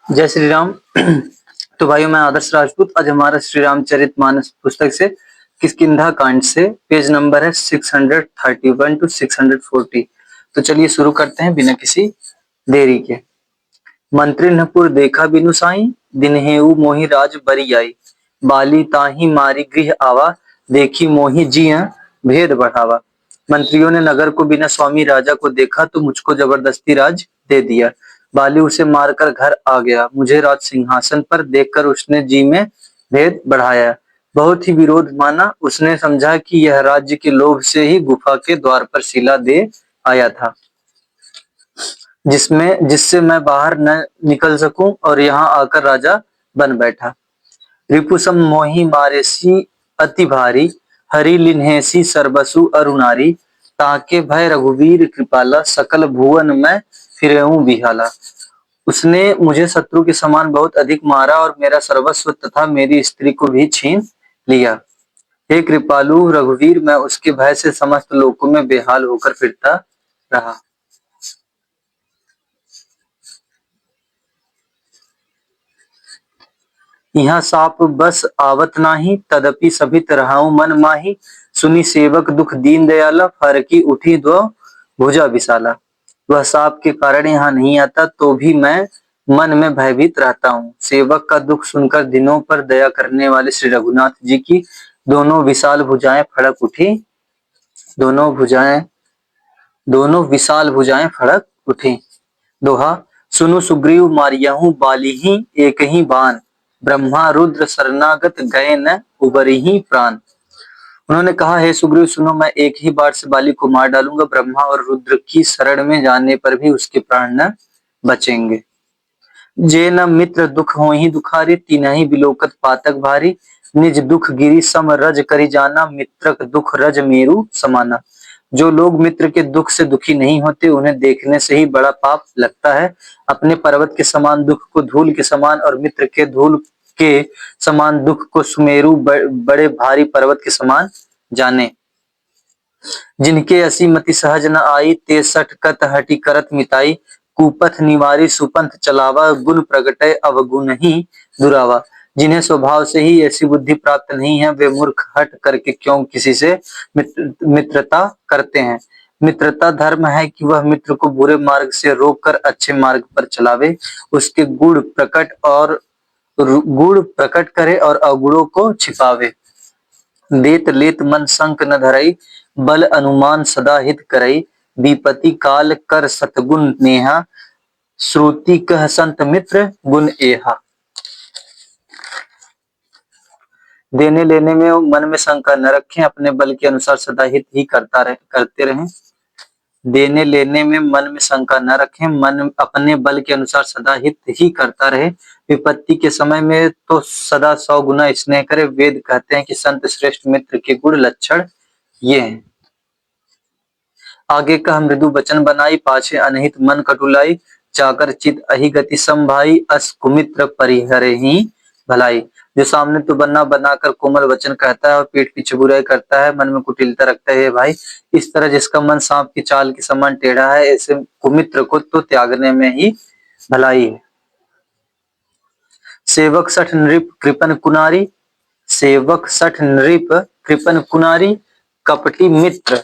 जय श्री राम। तो भाइयों, मैं आदर्श राजपूत। आज हमारा श्री रामचरितमानस पुस्तक से किष्किंधा कांड से पेज नंबर है 631 टू 640। तो चलिए शुरू करते हैं बिना किसी देरी के। मंत्री नपुर देखा बिनु साई, दिनहेउ मोहि राज बरी आई। बाली ताहि मारी गृह आवा, देखी मोहि जिय भेद बढ़ावा। मंत्रियों ने नगर को बिना स्वामी राजा को देखा तो मुझको जबरदस्ती राज दे दिया। बाली उसे मारकर घर आ गया। मुझे राज सिंहासन पर देखकर उसने जी में भेद बढ़ाया। बहुत ही विरोध माना। उसने समझा कि यह राज्य के लोभ से ही गुफा के द्वार पर शिला दे आया था, जिससे मैं बाहर न निकल सकूं, और यहाँ आकर राजा बन बैठा। रिपुसम मोहि मारेसी अति भारी, हरि लिन्हेसी सरबसु अरुणारी। ताके भय रघुवीर कृपाला, सकल भुवन में फिरेऊं बिहाला। उसने मुझे शत्रु के समान बहुत अधिक मारा और मेरा सर्वस्व तथा मेरी स्त्री को भी छीन लिया। हे कृपालु रघुवीर, मैं उसके भय से समस्त लोकों में बेहाल होकर फिरता रहा। यहाँ साप बस आवत नाही, तदपि सभी तरहाउ मन माही। सुनी सेवक दुख दीन दयाला, फरकी उठी दो भुजा विशाला। वह सांप के कारण यहाँ नहीं आता तो भी मैं मन में भयभीत रहता हूँ। सेवक का दुख सुनकर दिनों पर दया करने वाले श्री रघुनाथ जी की दोनों विशाल भुजाएं फड़क उठी। दोनों विशाल भुजाएं फड़क उठी। दोहा। सुनु सुग्रीव मारियहु बालिहि एक ही बान, ब्रह्मा रुद्र शरणागत गए न उबरिहि प्राण। उन्होंने कहा, हे सुग्रीव सुनो, मैं एक ही बार से बाली को मार डालूंगा। ब्रह्मा और रुद्र की शरण में जाने पर भी उसके प्राण न बचेंगे। जे न मित्र दुख होहि दुखारी, तिनहि बिलोकत पातक भारी। निज दुख गिरि सम रज करि जाना, मित्रक दुख रज मेरु समाना। जो लोग मित्र के दुख से दुखी नहीं होते, उन्हें देखने से ही बड़ा पाप लगता है। अपने पर्वत के समान दुख को धूल के समान, और मित्र के धूल के समान दुख को सुमेरु बड़े भारी पर्वत के समान जाने। जिनके असी मति सहज न आई, ते सठ कत हटि करत मिताई। कुपथ निवारी सुपंथ चलावा, गुण प्रगटय अवगुण ही दुरावा। जिन्हें स्वभाव से ही ऐसी बुद्धि प्राप्त नहीं है, वे मूर्ख हट करके क्यों किसी से मित्रता करते हैं। मित्रता धर्म है कि वह मित्र को बुरे मार्ग से रोककर अच्छे मार्ग पर चलावे, उसके गुण प्रकट करे और अवगुणों को छिपावे। देत लेत मन संक न धरई, बल अनुमान सदा हित करई। विपत्ति काल कर सतगुण नेहा, श्रुति कह संत मित्र गुण एहा। देने लेने में मन में शंका न रखें, अपने बल के अनुसार सदा हित ही करते रहें। देने लेने में मन में शंका न रखें, मन अपने बल के अनुसार सदा हित ही करता रहे। विपत्ति के समय में तो सदा 100 गुना स्नेह करे। वेद कहते हैं कि संत श्रेष्ठ मित्र के गुण लक्षण ये हैं। आगे कह मृदु वचन बनाई, पाछे अनहित मन कटुलाई। जाकर चित अहि गति संभाई, अस कुमित्र परिहरे ही भलाई। जो सामने तो बना बनाकर कोमल वचन कहता है और पीठ पीछे बुराई करता है, मन में कुटिलता रखता है, भाई इस तरह जिसका मन सांप की चाल के समान टेढ़ा है, ऐसे कुमित्र को तो त्यागने में ही भलाई है। सेवक सठ नृप कृपन कुनारी, सेवक सठ नृप कृपन कुनारी। कपटी मित्र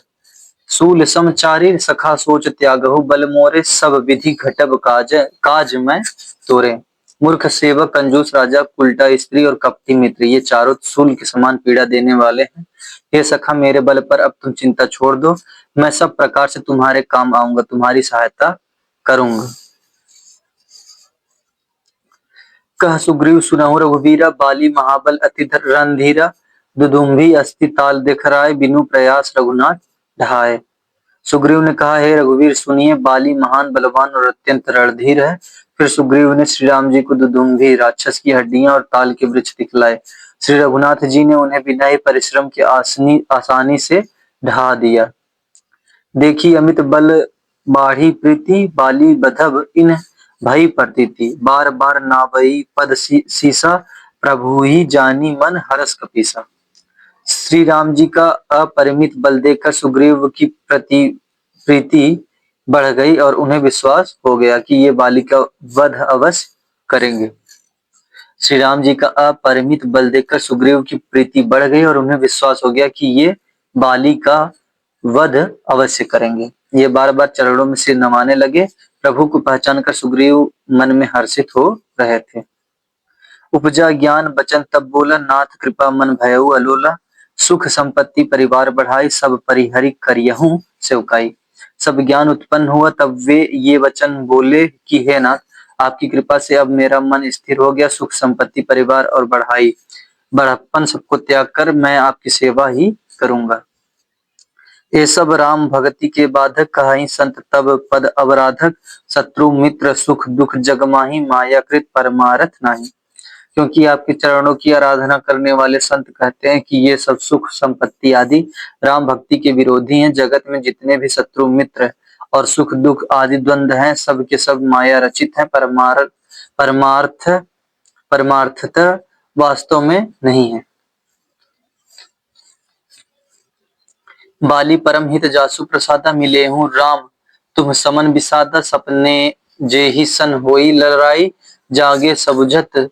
सूल समचारी, सखा सोच त्यागहु बल मोरे। सब विधि घटब काज में तोरे। मूर्ख सेवक, कंजूस राजा, उल्टा स्त्री और कपटी मित्र, ये चारों सूल के समान पीड़ा देने वाले हैं। हे सखा, मेरे बल पर अब तुम चिंता छोड़ दो। मैं सब प्रकार से तुम्हारे काम आऊंगा, तुम्हारी सहायता करूंगा। कह सुग्रीव सुनहु रघुवीरा, बाली महाबल अति रणधीरा। दुदुम्भी अस्ति ताल देखराय, बिनु प्रयास रघुनाथ ढहाए। सुग्रीव ने कहा, हे रघुवीर सुनिए, बाली महान बलवान और अत्यंत रणधीर है। फिर सुग्रीव ने श्री राम जी को दुदुम्भी राक्षस की हड्डियां और ताल के वृक्ष दिखलाए। श्री रघुनाथ जी ने उन्हें बिना ही परिश्रम के आसानी से ढहा दिया। देखी अमित बल बाढ़ी प्रीति, बाली बधब इन भई प्रतीति। बार बार नावई पद सीसा, प्रभु ही जानी मन हरस कपीसा। श्री राम जी का अपरिमित बल देखकर सुग्रीव की प्रीति बढ़ गई और उन्हें विश्वास हो गया कि ये बाली का वध अवश्य करेंगे। श्री राम जी का अपरिमित बल देखकर सुग्रीव की प्रीति बढ़ गई और उन्हें विश्वास हो गया कि ये बाली का वध अवश्य करेंगे। ये बार बार चरणों में सिर नवाने लगे। प्रभु को पहचान कर सुग्रीव मन में हर्षित हो रहे थे। उपजा ज्ञान बचन तब बोला, नाथ कृपा मन भयउ अलोला। सुख संपत्ति परिवार बढ़ाई, सब परिहरि करियहूँ सेवकाई। सब ज्ञान उत्पन्न हुआ तब वे ये वचन बोले कि हे नाथ, आपकी कृपा से अब मेरा मन स्थिर हो गया। सुख संपत्ति परिवार और बढ़ाई बड़प्पन सबको त्याग कर मैं आपकी सेवा ही करूंगा। ये सब राम भगति के बाधक, कहाई संत तब पद अवराधक। शत्रु मित्र सुख दुख जग माही, मायाकृत परमारथ नाही। क्योंकि आपके चरणों की आराधना करने वाले संत कहते हैं कि ये सब सुख संपत्ति आदि राम भक्ति के विरोधी हैं। जगत में जितने भी शत्रु मित्र और सुख दुख आदि द्वंद्व हैं, सब के सब माया रचित हैं, परमार्थ परमार्थतः वास्तव में नहीं है। बाली परम हित जासु प्रसादा, मिले हूँ राम तुम समन विषादा। सपने जे ही सन होई लड़ाई, जागे सबुझत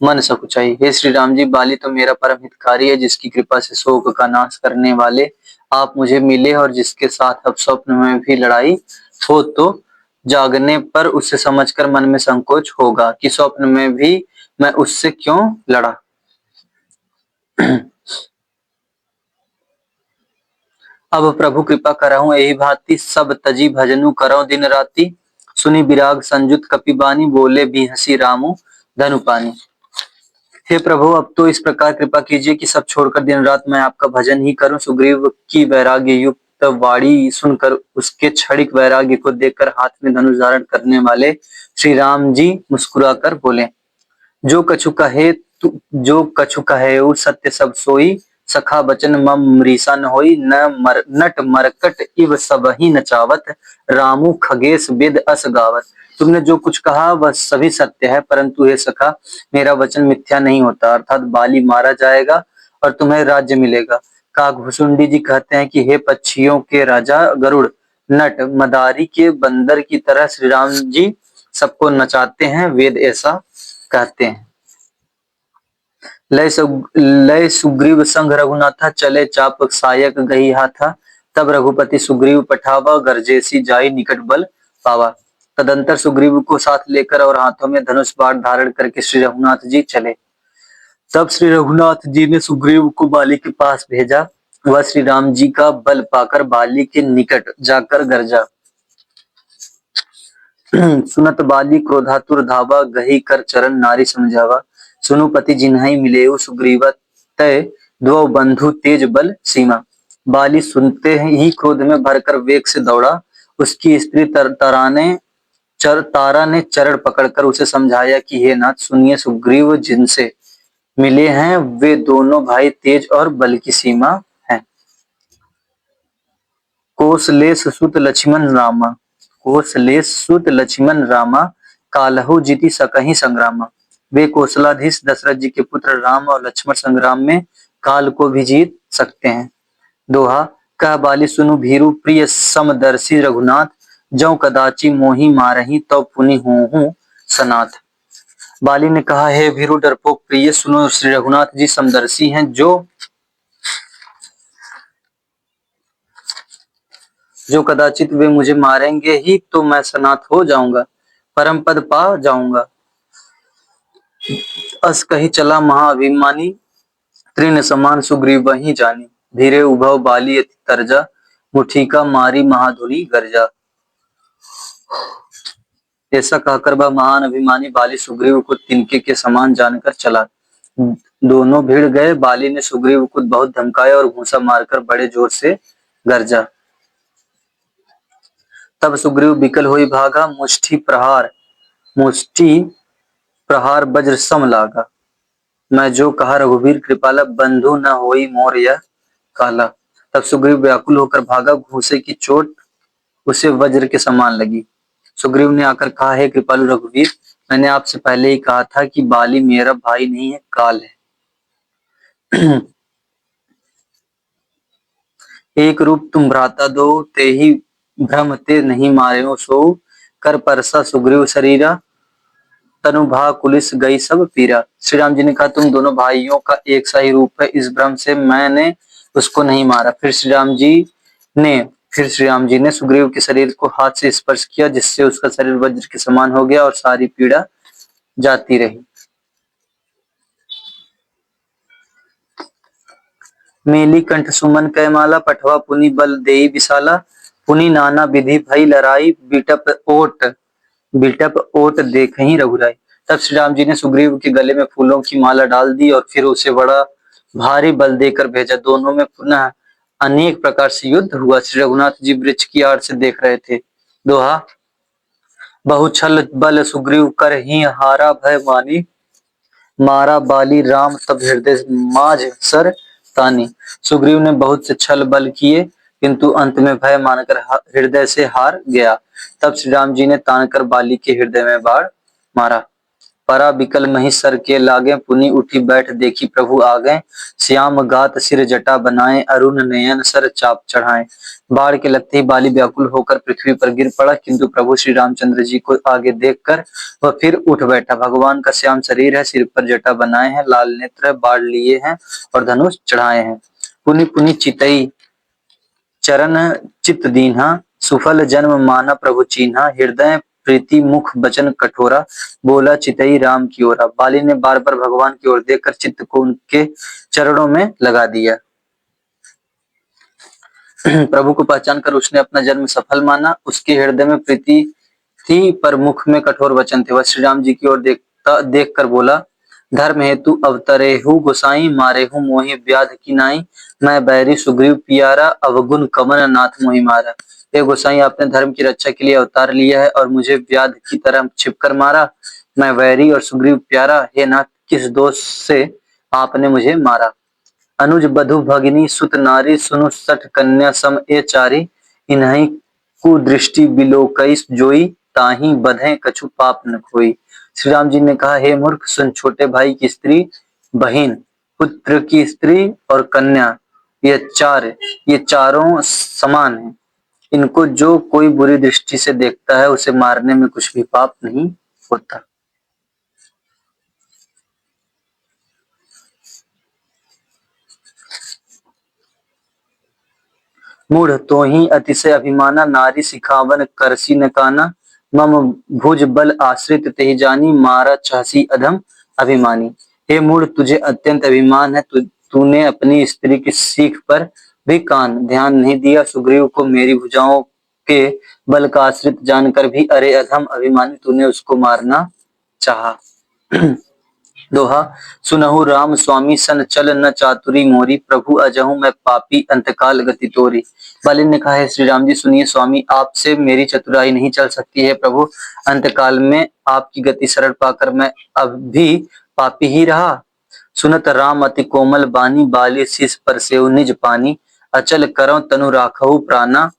मन सकुचाई। हे श्री राम जी, बाली तो मेरा परम हितकारी है, जिसकी कृपा से शोक का नाश करने वाले आप मुझे मिले और जिसके साथ अब स्वप्न में भी लड़ाई हो तो जागने पर उसे समझकर मन में संकोच होगा कि स्वप्न में भी मैं उससे क्यों लड़ा। अब प्रभु कृपा करहु यही भांति, सब तजी भजनु करौ दिन राति। सुनी विराग संजुत कपिबानी, बोले भी हंसी रामु धनु पानी। हे प्रभु, अब तो इस प्रकार कृपा कीजिए कि सब छोड़कर दिन रात मैं आपका भजन ही करूं। सुग्रीव की वैराग्य युक्त वाणी सुनकर उसके क्षणिक वैराग्य को देखकर हाथ में धनुष धारण करने वाले श्री राम जी मुस्कुराकर बोले, जो कछु कहे उ सत्य सब सोई। सखा बचन मम मृषा न होई, नट मरकट इव सबहि नचावत। रामू खगेश वेद अस गावत। तुमने जो कुछ कहा वह सभी सत्य है, परंतु हे सखा, मेरा वचन मिथ्या नहीं होता। अर्थात बाली मारा जाएगा और तुम्हें राज्य मिलेगा। काकभुसुंडी जी कहते हैं कि हे पक्षियों के राजा गरुड़, नट मदारी के बंदर की तरह श्री राम जी सबको नचाते हैं, वेद ऐसा कहते हैं। लय सुग्रीव संग रघुनाथा, चले चाप सायक गही हाथा। तब रघुपति सुग्रीव पठावा, गरजेसी जाई निकट बल पावा। तदंतर सुग्रीव को साथ लेकर और हाथों में धनुष बाण धारण करके श्री रघुनाथ जी चले। तब श्री रघुनाथ जी ने सुग्रीव को बाली के पास भेजा। वह श्री राम जी का बल पाकर बाली के निकट जाकर गरजा। सुनत बाली क्रोधातुर धावा, गही कर चरण नारी समझावा। सुनु पति जिन्हई मिलेऊ सुग्रीवा, तय द्वौ बंधु तेज बल सीमा। बाली सुनते ही क्रोध में भरकर वेग से दौड़ा। उसकी स्त्री तारा ने चरण पकड़कर उसे समझाया कि हे नाथ सुनिए, सुग्रीव जिनसे मिले हैं वे दोनों भाई तेज और बल की सीमा है। कोसलेश सुत लक्ष्मण रामा, कोसलेश सुत लक्ष्मण रामा, कालहु जीति सकहि संग्रामा। वे कौशलाधीश दशरथ जी के पुत्र राम और लक्ष्मण संग्राम में काल को भी जीत सकते हैं। दोहा, कह बाली सुनु भीरु, प्रिय समदर्शी रघुनाथ। जौ कदाचि मोहि मारही, तो पुनि होहूं सनाथ। बाली ने कहा, हे भीरु डरपोक प्रिय, सुनो श्री रघुनाथ जी समदर्शी हैं, जो कदाचित वे मुझे मारेंगे ही तो मैं सनाथ हो जाऊंगा, परम पद पा जाऊंगा। अस कही चला महाअभिमानी, तृण समान सुग्रीव वही जानी। धीरे उभव बाली अति तरजा, मुठिका मारी महाधुरी गर्जा। ऐसा कहकर वह महान अभिमानी बाली सुग्रीव को तिनके के समान जानकर चला। दोनों भिड़ गए। बाली ने सुग्रीव को बहुत धमकाया और घूंसा मारकर बड़े जोर से गर्जा। तब सुग्रीव विकल हुई भागा, मुष्टि प्रहार वज्र सम लागा। मैं जो कहा रघुवीर कृपाला, बंधु न होई मोर यह काला। तब सुग्रीव व्याकुल होकर भागा, घूंसे की चोट उसे वज्र के समान लगी। सुग्रीव ने आकर कहा, हे कृपालु रघुवीर, मैंने आपसे पहले ही कहा था कि बाली मेरा भाई नहीं है, काल है। एक रूप तुम भ्राता दो, ते ही भ्रम ते नहीं मारे सो। कर परसा सुग्रीव शरीरा, तनु भा कुलिस गई सब पीरा। श्री राम जी ने कहा तुम दोनों भाइयों का एक सा ही रूप है, इस भ्रम से मैंने उसको नहीं मारा। ने फिर श्री राम जी ने सुग्रीव के शरीर को हाथ से स्पर्श किया, जिससे उसका शरीर वज्र के समान हो गया और सारी पीड़ा जाती रही। मेली कंठ सुमन कै माला, पठवा पुनि बल देई विशाला। पुनि नाना विधि भई लड़ाई, बिटप ओट देखहि रघुराई। तब श्री राम जी ने सुग्रीव के गले में फूलों की माला डाल दी और फिर उसे बड़ा भारी बल देकर भेजा। दोनों में पुनः अनेक प्रकार से युद्ध हुआ। श्री रघुनाथ जी वृक्ष की आड़ से देख रहे थे। दोहा बहु छल बल सुग्रीव कर ही हारा, भय मानी मारा बाली राम तब हृदय माझ सर तानी। सुग्रीव ने बहुत से छल बल किए, किंतु अंत में भय मानकर हृदय से हार गया। तब श्री राम जी ने तानकर बाली के हृदय में बाण मारा। परा बिकल महिषर के लागे, पुनि उठी बैठ देखी प्रभु आ गए। श्याम गात सिर जटा बनाए, अरुण नयन सर चाप चढ़ाए। बाढ़ के लगते ही बाली व्याकुल होकर पृथ्वी पर गिर पड़ा, किंतु प्रभु श्री रामचंद्र जी को आगे देखकर वह फिर उठ बैठा। भगवान का श्याम शरीर है, सिर पर जटा बनाए हैं, लाल नेत्र है, बाढ़ लिए हैं और धनुष चढ़ाए हैं। पुनि पुनि चितई चरण चित दीन्हा, सुफल जन्म माना प्रभु चीन्हा। हृदय प्रीति मुख बचन कठोरा, बोला चितई राम की ओरा। बाली ने बार बार भगवान की ओर देखकर चित्त को उनके चरणों में लगा दिया। प्रभु को पहचान कर उसने अपना जन्म सफल माना। उसके हृदय में प्रीति थी पर मुख में कठोर वचन थे। वह श्री राम जी की ओर देख कर बोला, धर्म हेतु अवतरेहु गोसाई, मारेहु मोहि व्याध की नाई। मैं बैरी सुग्रीव पियारा, अवगुण कमन नाथ मोहि मारा। हे गोसाई, आपने धर्म की रक्षा के लिए अवतार लिया है और मुझे व्याध की तरह छिपकर मारा। मैं वैरी और सुग्रीव प्यारा, हे नाथ किस दोष से आपने मुझे मारा। अनुज बधु भगिनी सुत नारी, सुनु सठ कन्या सम ए चारी। इन्हीं कुदृष्टि बिलोकई जोई, ताही बधे कछु पाप न खोई। श्री राम जी ने कहा, हे मूर्ख सुन, छोटे भाई की स्त्री, बहन, पुत्र की स्त्री और कन्या, ये चारों समान हैं। इनको जो कोई बुरी दृष्टि से देखता है, उसे मारने में कुछ भी पाप नहीं होता। मूढ़ तो ही अतिशय अभिमाना, नारी सिखावन करसी न काना। मम भुज बल आश्रित तेहि जानी, मारा चाहसी अधम अभिमानी। हे मूढ़, तुझे अत्यंत अभिमान है, तूने अपनी स्त्री की सीख पर भी कान ध्यान नहीं दिया। सुग्रीव को मेरी भुजाओं के बल का आश्रित जानकर भी अरे अधम अभिमानी, तूने उसको मारना चाहा। दोहा सुनहु राम स्वामी सन चल न चातुरी मोरी, प्रभु अजहू मैं पापी अंतकाल गति तोरी। बाली ने कहा, है श्री राम जी सुनिए स्वामी, आपसे मेरी चतुराई नहीं चल सकती है। प्रभु अंतकाल में आपकी गति सरल पाकर मैं अब भी पापी ही रहा। सुनत राम अति कोमल बानी, बाली शीस पर सेव निज पानी। अचल करो तनु राखहु प्राणा,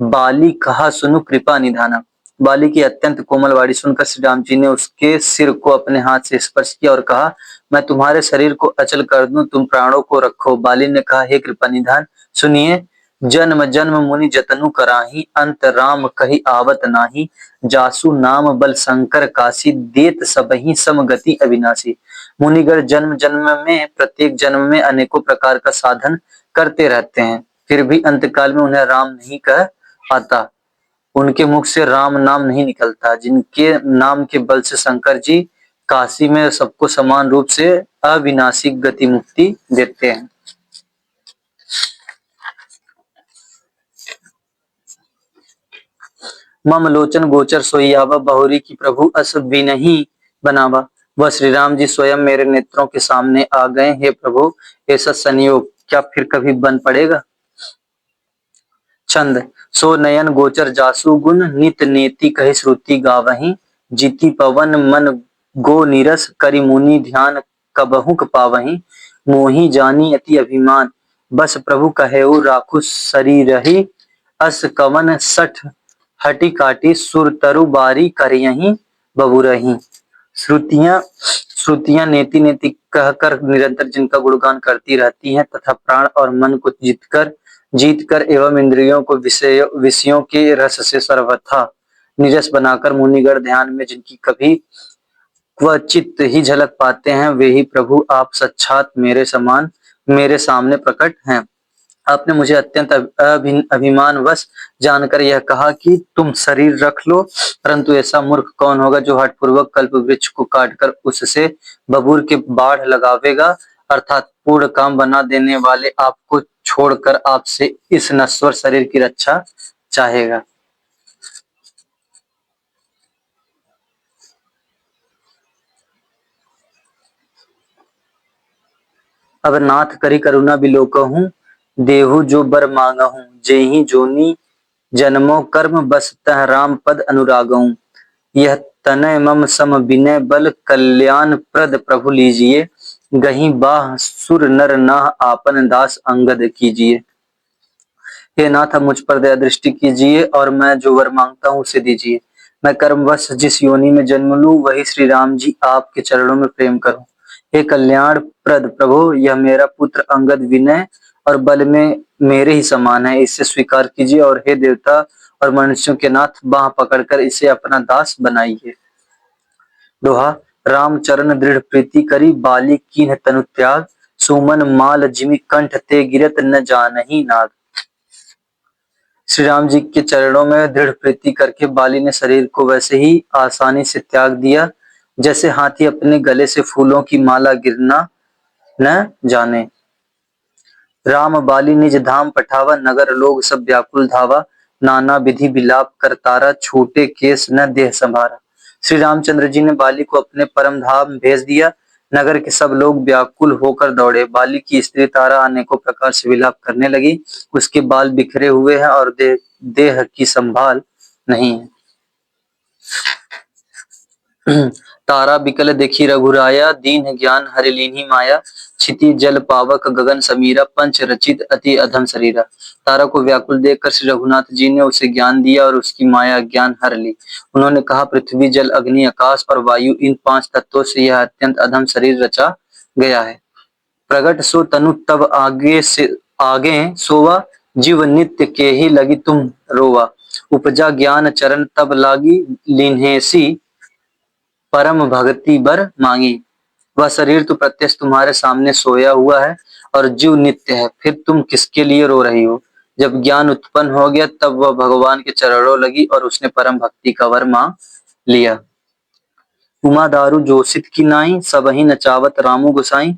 बाली कहा सुनु कृपा निधाना। बाली की अत्यंत कोमल वाणी सुनकर श्री राम जी ने उसके सिर को अपने हाथ से स्पर्श किया और कहा, मैं तुम्हारे शरीर को अचल कर दूं, तुम प्राणों को रखो। बाली ने कहा, हे कृपा निधान सुनिए, जन्म जन्म मुनि जतनु कराही, अंत राम कही आवत नाही। जासु नाम बल शंकर काशी, देत सबहि समगति अविनाशी। मुनिगण जन्म जन्म में, प्रत्येक जन्म में अनेकों प्रकार का साधन करते रहते हैं, फिर भी अंतकाल में उन्हें राम नहीं कह आता, उनके मुख से राम नाम नहीं निकलता। जिनके नाम के बल से शंकर जी काशी में सबको समान रूप से अविनाशी गति मुक्ति देते हैं। मम लोचन गोचर सोईयावा, बहुरी की प्रभु अस बिनहि बनावा। वह श्री राम जी स्वयं मेरे नेत्रों के सामने आ गए। हे प्रभु, ऐसा संयोग क्या फिर कभी बन पड़ेगा। छंद सो नयन गोचर जासु गुण, नित नेति कहि श्रुति गावहीं। जीति पवन मन गो नीरस, करि मुनि ध्यान कबहुक पावहीं। मोहि जानी अति अभिमान, बस प्रभु कहेउ राखु शरीरहि। अस कवन सठ हटि काटी, सुर तरु बारी करियहीं बबुरहीं। श्रुतियां नेति नेति कहकर निरंतर जिनका गुणगान करती रहती हैं, तथा प्राण और मन को जीतकर एवं इंद्रियों को विषयों के रस से सर्वथा निरस बनाकर मुनिगण ध्यान में जिनकी कभी क्वचित ही झलक पाते हैं, वे ही प्रभु आप साक्षात मेरे समान मेरे सामने प्रकट हैं। आपने मुझे अत्यंत अभिमानवश जानकर यह कहा कि तुम शरीर रख लो, परंतु ऐसा मूर्ख कौन होगा जो हठपूर्वक कल्प वृक्ष को काटकर उससे बबूर के बाढ़ लगावेगा, अर्थात पूर्ण काम बना देने वाले आपको छोड़कर आपसे इस नश्वर शरीर की रक्षा चाहेगा। अब नाथ करी करुणा बिलोकहूँ, देहु जो बर मांगहूँ, जेहि जोनी जन्मों कर्म बस तह राम पद अनुरागहूँ। यह तनय मम सम विनय बल कल्याण प्रद प्रभु लीजिए, गही बाह सुर नर नाह आपन दास अंगद कीजिए। हे नाथ, अब मुझ पर दया दृष्टि कीजिए और मैं जो वर मांगता हूँ उसे दीजिए। मैं कर्मवश जिस योनि में जन्म लूं, वही श्री राम जी आपके चरणों में प्रेम करूं। हे कल्याण प्रद प्रभु, यह मेरा पुत्र अंगद विनय और बल में मेरे ही समान है, इसे स्वीकार कीजिए। और हे देवता और मनुष्यों के नाथ, बाह पकड़कर इसे अपना दास बनाइए। दोहा। राम चरण दृढ़ प्रीति करी, बाली कीन्ह तनु त्याग, सुमन माल जिमि कंठ ते गिरत न जानही नाग। श्री राम जी के चरणों में दृढ़ प्रीति करके बाली ने शरीर को वैसे ही आसानी से त्याग दिया, जैसे हाथी अपने गले से फूलों की माला गिरना न जाने। राम बाली निज धाम पठावा, नगर लोग सब व्याकुल धावा, नाना विधि विलाप करतारा, छूटे केस न देह संभारा। श्री रामचंद्र जी ने बाली को अपने परम धाम भेज दिया। नगर के सब लोग व्याकुल होकर दौड़े। बाली की स्त्री तारा अनेकों प्रकार से विलाप करने लगी। उसके बाल बिखरे हुए हैं और देह की संभाल नहीं है। तारा बिकल देखी रघुराया, दीन ज्ञान हरि लीन्ही माया, क्षिति जल पावक गगन समीरा, पंच रचित अति अधम शरीरा। तारा को व्याकुल देखकर श्री रघुनाथ जी ने उसे ज्ञान दिया और उसकी माया ज्ञान हर ली। उन्होंने कहा, पृथ्वी जल अग्नि आकाश और वायु, इन 5 तत्वों से यह अत्यंत अधम शरीर रचा गया है। प्रगट सो तनु तब आगे सोवा, जीव नित्य के ही लगी तुम रोवा, उपजा ज्ञान चरण तब लागी, लीन्हेसी परम भक्ति बर मांगी। वह शरीर तो प्रत्यक्ष तुम्हारे सामने सोया हुआ है और जीव नित्य है, फिर तुम किसके लिए रो रही हो। जब ज्ञान उत्पन्न हो गया तब वह भगवान के चरणों लगी और उसने परम भक्ति का वर मांग लिया। उमा दारू जोशित की नाई, सबहि नचावत रामू गोसाई,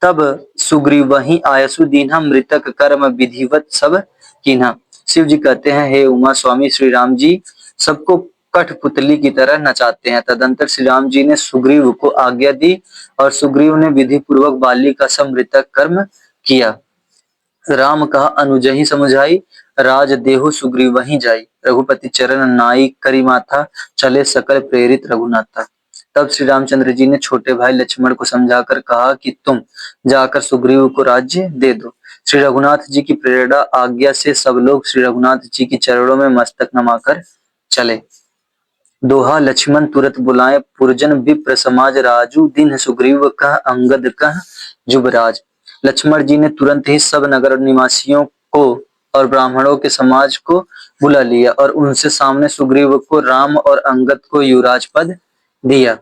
तब सुग्रीव वही आयसु दीन्हा, मृतक कर्म विधिवत सब कीन्हा। शिव जी कहते हैं, हे उमा स्वामी श्री राम जी सबको कठपुतली की तरह नचाते हैं। तदंतर श्री राम जी ने सुग्रीव को आज्ञा दी और सुग्रीव ने विधि पूर्वक बाली का सब मृतक कर्म किया। राम कहा, अनुजहि समुझाई, राज देहु सुग्रीव वहीं जाई, रघुपति चरण नाई करी माथा, चले सकल प्रेरित रघुनाथा। तब श्री रामचंद्र जी ने छोटे भाई लक्ष्मण को समझाकर कहा कि तुम जाकर सुग्रीव को राज्य दे दो। श्री रघुनाथ जी की प्रेरणा आज्ञा से सब लोग श्री रघुनाथ जी के चरणों में मस्तक नमाकर चले। दोहा। लक्ष्मण तुरत बुलाए पुरजन, विप्र समाज राजू, दीन सुग्रीव कह अंगद कह जुबराज। लक्ष्मण जी ने तुरंत ही सब नगर निवासियों को और ब्राह्मणों के समाज को बुला लिया और उनसे सामने सुग्रीव को, राम और अंगद को युवराज पद दिया।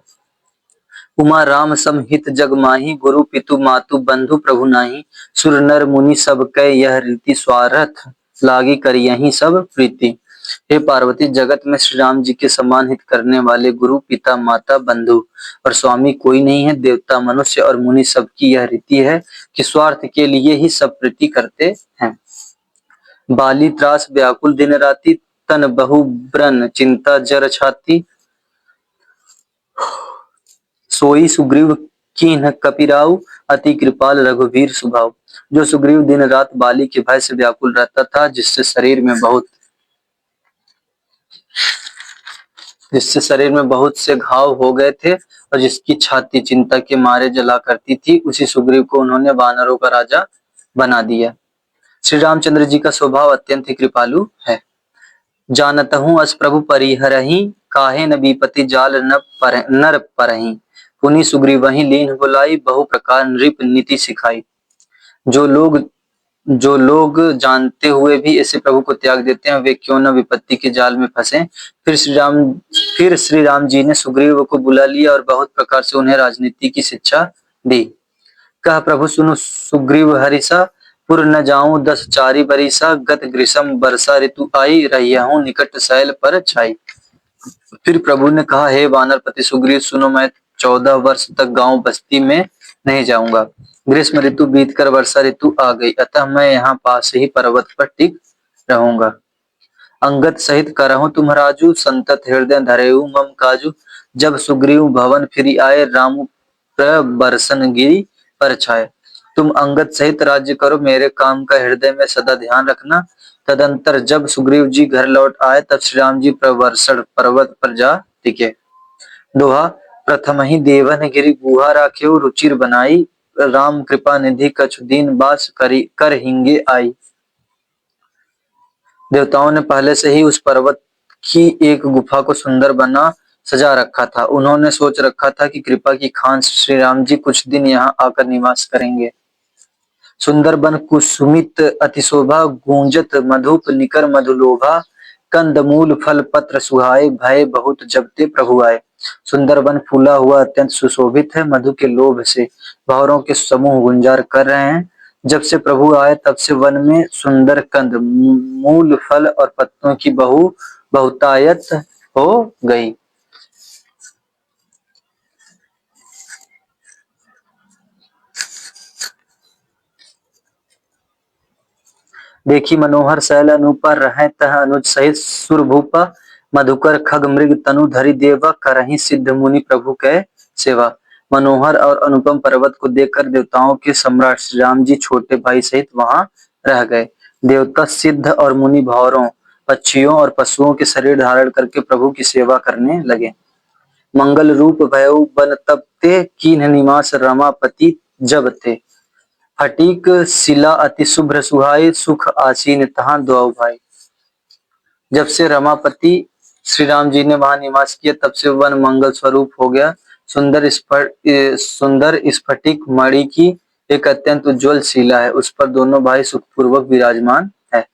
उमा राम समहित जग माही, गुरु पितु मातु बंधु प्रभु नाही, सुर नर मुनि सब कै यह रीति, स्वार्थ लागी कर यही सब प्रीति। हे पार्वती, जगत में श्री राम जी के समान हित करने वाले गुरु पिता माता बंधु और स्वामी कोई नहीं है। देवता मनुष्य और मुनि सबकी यह रीति है कि स्वार्थ के लिए ही सब प्रीति करते हैं। बाली त्रास व्याकुल दिन राति, तन बहु ब्रन चिंता जर छाती, सोई सुग्रीव कीन्ह कपिराऊ, अति कृपाल रघुवीर सुभाव। जो सुग्रीव दिन रात बाली के भय से व्याकुल रहता था, जिससे शरीर में बहुत से घाव हो गए थे और जिसकी छाती चिंता के मारे जला करती थी, उसी सुग्रीव को उन्होंने वानरों का राजा बना दिया। श्री रामचंद्र जी का स्वभाव अत्यंत ही कृपालु है। जानतहूँ अस प्रभु परिहरहि, काहे न विपति जाल नर परहि, पुनि सुग्रीव वहीं लीन बुलाई, बहु प्रकार नृप नीति सिखाई। जो लोग जो लोग जानते हुए भी ऐसे प्रभु को त्याग देते हैं वे क्यों न विपत्ति के जाल में फंसे। फिर श्री राम जी ने सुग्रीव को बुला लिया और बहुत प्रकार से उन्हें राजनीति की शिक्षा दी। कहा प्रभु सुनो सुग्रीव हरिसा, पुर न जाऊं 10 चारि बरिसा, गत ग्रीष्म वर्षा ऋतु आई, रहिया हूं निकट शैल पर छाई। फिर प्रभु ने कहा हे वानरपति सुग्रीव सुनो, मैं 14 वर्ष तक गांव बस्ती में नहीं जाऊंगा। ग्रीष्म ऋतु बीतकर वर्षा ऋतु आ गई, अतः मैं यहाँ पास ही पर्वत पर टिक रहूंगा। अंगद सहित करहूं तुम राजू, संतत हृदय धरेऊ मम काजू। जब सुग्रीव भवन फिरी आए, रामु प्रबरसन गिरि पर छाए। तुम अंगद सहित राज्य करो, मेरे काम का हृदय में सदा ध्यान रखना। तदंतर जब सुग्रीव जी घर लौट आए, तब श्री राम जी प्रबरसण पर्वत पर जा टिके। दोहा प्रथम ही देवन गिरि गुहा राख्यो, रुचिर बनाई, राम कृपा निधि कछु दीन बास करी कर हिंगे आई। देवताओं ने पहले से ही उस पर्वत की एक गुफा को सुंदर बना सजा रखा था। उन्होंने सोच रखा था कि कृपा की खान श्री राम जी कुछ दिन यहाँ आकर निवास करेंगे। सुंदर बन कुसुमित अतिशोभा, गूंजत मधुप निकर मधुलोभा, कंद मूल फल पत्र सुहाए, भय बहुत जबते प्रभु आए। सुंदर वन फूला हुआ अत्यंत सुशोभित है, मधु के लोभ से भंवरों के समूह गुंजार कर रहे हैं। जब से प्रभु आए तब से वन में सुंदर कंद मूल फल और पत्तों की बहुतायत हो गई। देखी मनोहर शैल अनुपर रहे तह अनुज सहित सुरभूप, मधुकर खग मृग तनु धरि देवा, करहि सिद्ध मुनि प्रभु कै सेवा। मनोहर और अनुपम पर्वत को देखकर देवताओं के सम्राट श्री राम जी छोटे भाई सहित वहां रह गए। देवता सिद्ध और मुनि भौरों पक्षियों और पशुओं के शरीर धारण करके प्रभु की सेवा करने लगे। मंगल रूप भयउ बन तब ते, कीन्ह निवास रमापति जब ते। फटीक शिला अति शुभ्र सुहाई, सुख आसीन तहां दुआउ भाई। जब से रमापति श्री राम जी ने वहां निवास किया तब से वन मंगल स्वरूप हो गया। सुंदर स्फटिक मणि की एक अत्यंत उज्जवल शिला है, उस पर दोनों भाई सुखपूर्वक विराजमान है।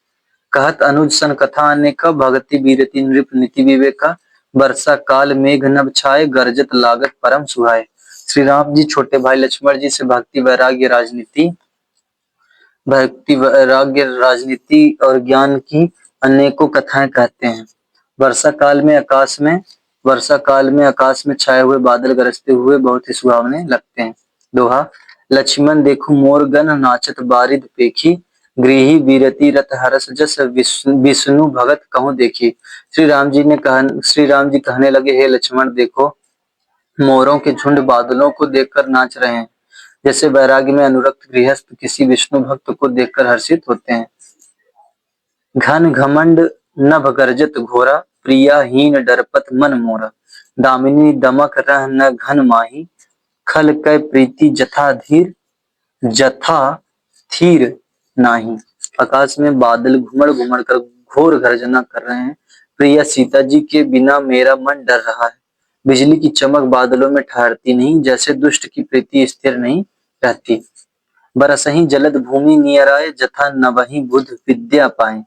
कहत अनुज सन कथा अनेका, भगति बीरति नृप नीति विवेका, वर्षा काल मेघ नभ छाए, गर्जत लागत परम सुहाए। श्री राम जी छोटे भाई लक्ष्मण जी से भक्ति वैराग्य राजनीति और ज्ञान की अनेकों कथाएं कहते हैं। वर्षा काल में आकाश में छाए हुए बादल गरजते हुए बहुत ही सुहावने लगते हैं। दोहा लक्ष्मण देखो मोर गण, नाचत बारिद पेखी, गृही बीरति रत हरस जस, विष्णु भगत कहूं देखी। श्री राम जी कहने लगे हे लक्ष्मण देखो, मोरों के झुंड बादलों को देखकर नाच रहे हैं, जैसे वैराग्य में अनुरक्त गृहस्थ किसी विष्णु भक्त को देखकर हर्षित होते हैं। घन घमंड नभ गर्जत घोरा, प्रियाहीन डरपत मन मोरा, दामिनी दमक रह न घन माही, खल कै प्रीति जथा थीर नाही। आकाश में बादल घुमड़ घुमड़ कर घोर गर्जना कर रहे हैं। प्रिया सीता जी के बिना मेरा मन डर रहा है। बिजली की चमक बादलों में ठहरती नहीं, जैसे दुष्ट की प्रीति स्थिर नहीं रहती। बरसहीं जलद भूमि नियराए, जथा नवहि बुध विद्या पाए,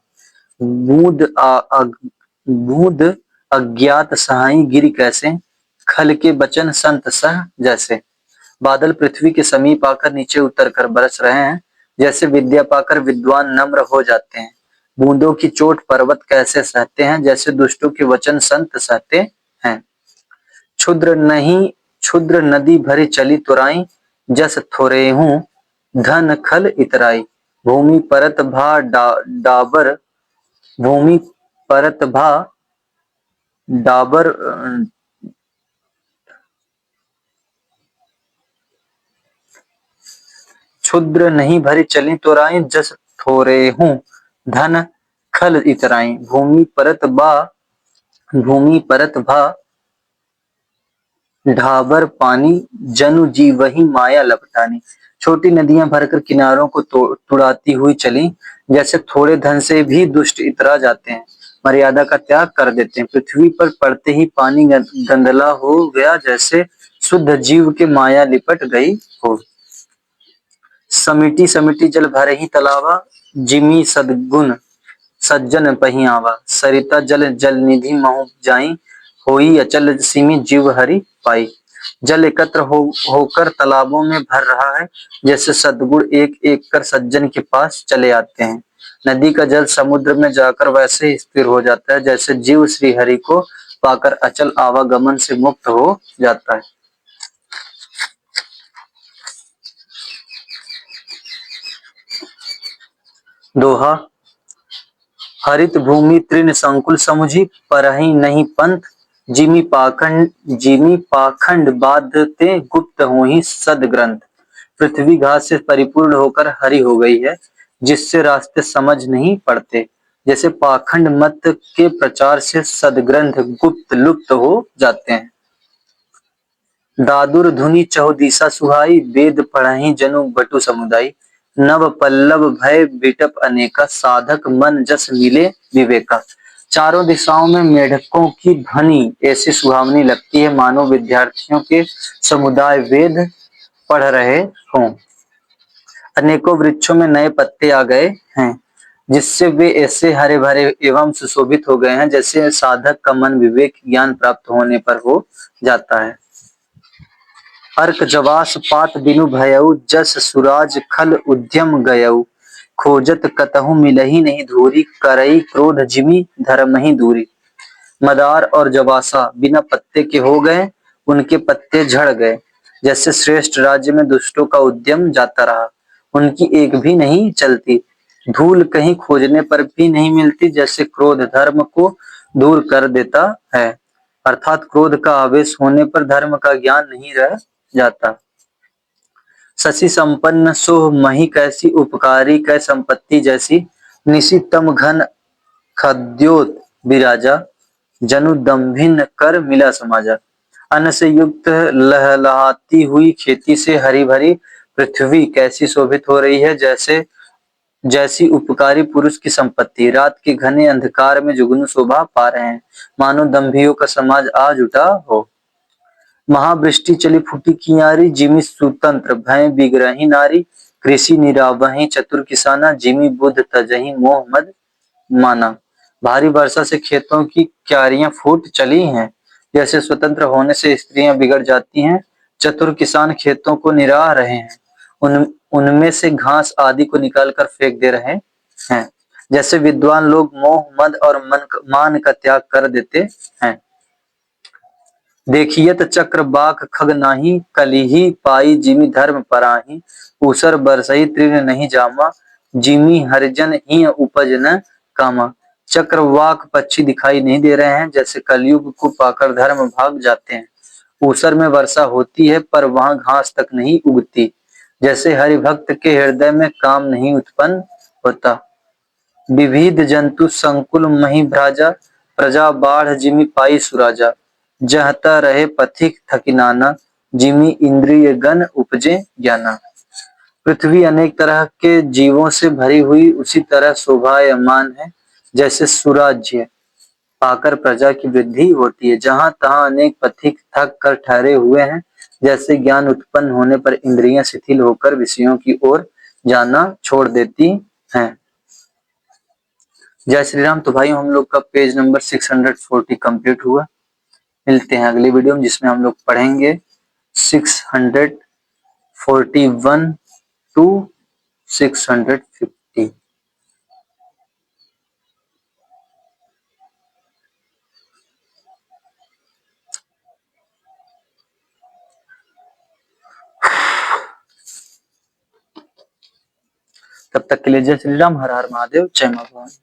बूंद अज्ञात सहाई गिरि कैसे, खल के बचन संत सह जैसे। बादल पृथ्वी के समीप आकर नीचे उतर कर बरस रहे हैं, जैसे विद्या पाकर विद्वान नम्र हो जाते हैं। बूंदों की चोट पर्वत कैसे सहते हैं, जैसे दुष्टों के वचन संत सहते हैं। क्षुद्र नदी भरी चली तुराई, जस थोरेहू धन खल इतराई। भूमि परत भा भूमि परत भा डाबर क्षुद्र नहीं भरी चली तुराई, जस थोरेहू धन खल इतराई। भूमि परत भा ढाबर पानी, जनु जी वही माया लपटानी। छोटी नदियां भरकर किनारों को तुड़ाती हुई चली, जैसे थोड़े धन से भी दुष्ट इतरा जाते हैं, मर्यादा का त्याग कर देते हैं। पृथ्वी पर पड़ते ही पानी गंदला हो गया, जैसे शुद्ध जीव के माया लिपट गई हो। समिटी समिटी जल भर ही तलावा, जिमी सदगुण सज्जन पही आवा। सरिता जल जल निधि महु जाई, होई अचल सिमि जीव हरि पाई। जल एकत्र होकर तालाबों में भर रहा है, जैसे सद्गुण एक एक कर सज्जन के पास चले आते हैं। नदी का जल समुद्र में जाकर वैसे ही स्थिर हो जाता है, जैसे जीव श्री हरि को पाकर अचल आवागमन से मुक्त हो जाता है। दोहा, हरित भूमि तृण संकुल समुझी, परहि नहीं पंथ। जिमी पाखंड बाधते, गुप्त होहि सद ग्रंथ। पृथ्वी घास से परिपूर्ण होकर हरी हो गई है, जिससे रास्ते समझ नहीं पड़ते। जैसे पाखंड मत के प्रचार से सदग्रंथ गुप्त लुप्त हो जाते हैं। दादुर धुनि चहुदिशा सुहाई, वेद पढ़हि जनु बटु समुदाय। नव पल्लव भय बिटप अनेका, साधक मन जस मिले विवेका। चारों दिशाओं में मेढकों की ध्वनि ऐसी सुहावनी लगती है, मानो विद्यार्थियों के समुदाय वेद पढ़ रहे हों। अनेकों वृक्षों में नए पत्ते आ गए हैं, जिससे वे ऐसे हरे भरे एवं सुशोभित हो गए हैं, जैसे साधक का मन विवेक ज्ञान प्राप्त होने पर हो जाता है। अर्क जवास पात बिनु भयउ, जस सुराज खल उद्यम गयउ। खोजत कतहु मिलहि नहीं धूरी, करई क्रोध जिमि धरमहि दूरी। मदार और जवासा बिना पत्ते के हो गए, उनके पत्ते झड़ गए। जैसे श्रेष्ठ राज्य में दुष्टों का उद्यम जाता रहा, उनकी एक भी नहीं चलती। धूल कहीं खोजने पर भी नहीं मिलती, जैसे क्रोध धर्म को दूर कर देता है। अर्थात क्रोध का आवेश होने पर धर्म का ज्ञान नहीं रह जाता। शशि संपन्न सोह मही कैसी, उपकारी कै संपत्ति जैसी। निशितम घन खद्योत विराजा, जनु दम्भिन कर मिला समाजा। अन्न से युक्त लहलहाती हुई खेती से हरी भरी पृथ्वी कैसी शोभित हो रही है, जैसी उपकारी पुरुष की संपत्ति। रात के घने अंधकार में जुगनू शोभा पा रहे हैं, मानो दम्भियों का समाज आ जुटा हो। महावृष्टि चली फूटी कियारी, जिमि सुतंत्र भय बिगरहि नारी। कृषि निरावहि चतुर किसाना, जिमि बुद्ध तजहि मोह मद माना। भारी वर्षा से खेतों की क्यारियां फूट चली हैं, जैसे स्वतंत्र होने से स्त्रियां बिगड़ जाती हैं। चतुर किसान खेतों को निराह रहे हैं, उनमें से घास आदि को निकालकर फेंक दे रहे हैं। जैसे विद्वान लोग मोह मद और मान का त्याग कर देते हैं। देखियत चक्र बाक खग नाही, कलिही पाई जिमि धर्म पराही। ऊसर बरसई तृण नहीं जामा, जिमि हरिजन ही उपज न कामा। चक्र वाक पक्षी दिखाई नहीं दे रहे हैं, जैसे कलयुग को पाकर धर्म भाग जाते हैं। ऊसर में वर्षा होती है, पर वहां घास तक नहीं उगती। जैसे हरि भक्त के हृदय में काम नहीं उत्पन्न होता। विविध जंतु संकुल मही भ्राजा, प्रजा बाढ़ जिमि पाई सुराजा। जहता रहे पथिक थकिनाना, जिमि इंद्रिय गण उपजे ज्ञाना। पृथ्वी अनेक तरह के जीवों से भरी हुई उसी तरह शोभायमान है, जैसे सुराज्य पाकर प्रजा की वृद्धि होती है। जहां तहां अनेक पथिक थक कर ठहरे हुए हैं, जैसे ज्ञान उत्पन्न होने पर इंद्रियां शिथिल होकर विषयों की ओर जाना छोड़ देती हैं। जय श्री राम। तो भाई हम लोग का पेज नंबर 640 कंप्लीट हुआ। मिलते हैं अगली वीडियो में, जिसमें हम लोग पढ़ेंगे 641 टू 650। तब तक के लिए जय श्री राम, हर हर महादेव, जय मां भवानी।